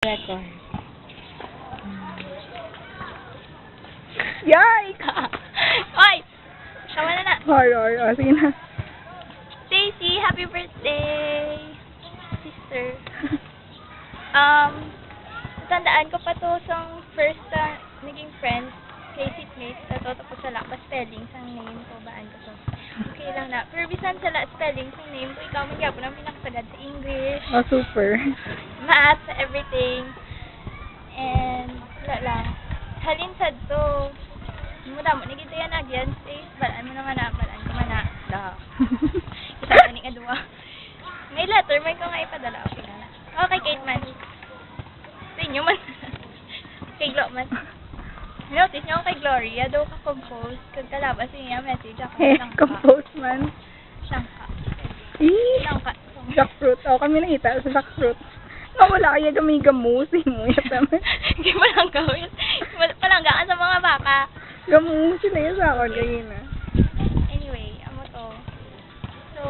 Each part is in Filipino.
Record. Yay! Oy! Sawa na na. Or, sige na. Stacy, happy birthday! Sister. Tandaan ko pa to sa first naging friends kay seatmates na to tapos sala pa spelling sang name ko baan ko to. Okay lang na. Pero bisan sala spelling sang name ko, ikaw man gyapon ang pinakasagad sa English, Oh, super. math, everything. And wala lang. Halin sad to. Muda mo nigit yan agyan, Stace. Balaan mo naman na, balaan ko man na. Da. Kita ka ni kadua. May letter, may ko nga ipadala. Okay na. Okay, Kate man. Sa inyo man. Kay Glo man. Notice nyo kay Gloria, daw ka-compose. Kag kalabas niya message ako. Eh, Siyang ka. compose man. Siyang ka. Eh, Siyang ka. jackfruit. Oh, kami nakita sa jackfruit. Wala kaya kami gamusin mo. Hindi mo lang gawin. Palanggaan sa mga baka. Gamusin na yun sa akin kanina. Anyway, amo to. So,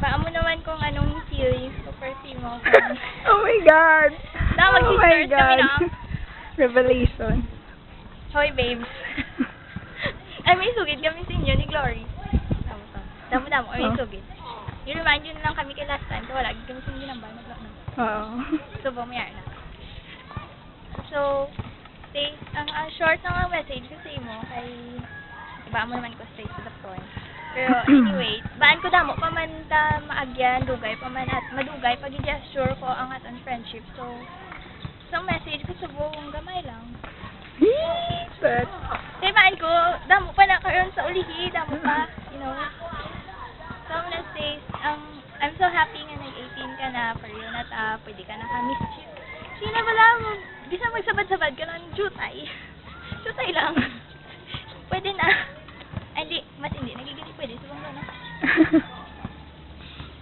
baka mo naman kung anong feelings ko for mo. Oh my God! Na, mag-sisters kami na. Revelation. Hoy, babes. Ay, may sugid kami sa inyo ni Glory. Damo-damo, ay may sugid. I-remind you na lang kami kay last time. So, wala, kami sa inyo ng bala. Oo. So, bumayar na. So, stay, ang short na message ko sa imo kay, iba mo naman ko straight to the point. Pero anyway, baan ko damo pa man ta maagyan, dugay pa man at madugay pag i-gesture ko ang aton friendship. So, isang message ko sa buong gamay lang. But, Kaya baan ko, damo pa na karon sa ulihi, damo pa, you know. So, I'm gonna say, I'm so happy nga nag-18 ka na, for you na ta, pwede ka na ka-miss you. Sino wala mo, bisa magsabad-sabad ka lang, jutay. Jutay lang. Pwede na. Ay, hindi, nagiging pwede, subang na.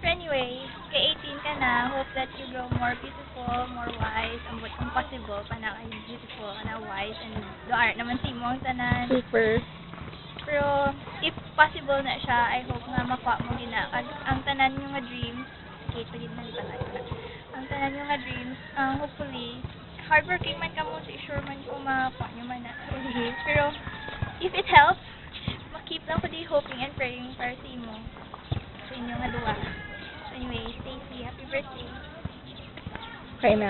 But anyway, kay 18 ka na, hope that you grow more beautiful, more wise, ang buat kung possible, pa na kayo beautiful, ka na wise, and doar naman si mo ang tanan. super. Pero, if possible na siya, I hope nga makuha mo din na. Ang tanan nyo nga dreams, Kate, pwede na di patay ka. Ang tanan nyo nga dreams, hopefully, hardworking man ka mo, so sure man kung makuha nyo man na. Pero, if it helps, makip lang ko di hoping and praying para sa imo. Sa inyo nga duwa. So anyway, Stacy, happy birthday. Okay na.